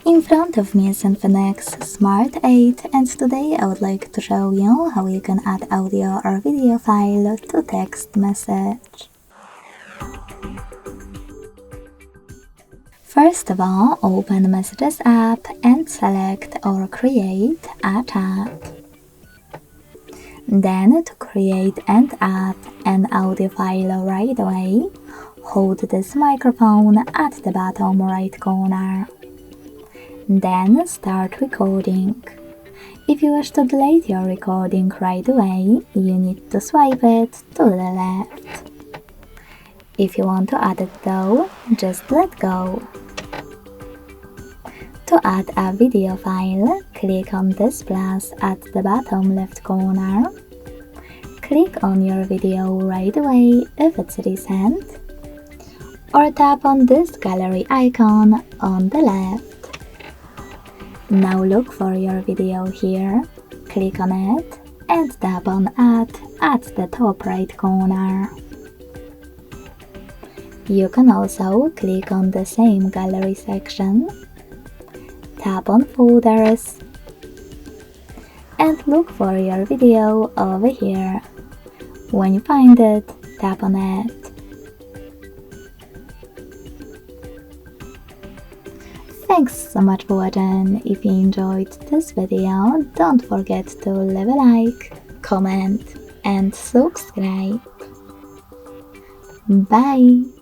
In front of me is INFINIX Smart 8, and today I would like to show you how you can add audio or video file to text message. First of all, open Messages app and select or create a chat. Then, to create and add an audio file right away, hold this microphone at the bottom right corner. Then start recording. If you wish to delete your recording right away, you need to swipe it to the left. If you want to add it though, just let go. To add a video file, click on this plus at the bottom left corner. Click on your video right away if it's recent, or tap on this gallery icon on the left. Now look for your video here, click on it and tap on Add at the top right corner. You can also click on the same gallery section, tap on Folders, and look for your video over here. When you find it, tap on it. Thanks so much for watching. If you enjoyed this video, don't forget to leave a like, comment and subscribe. Bye!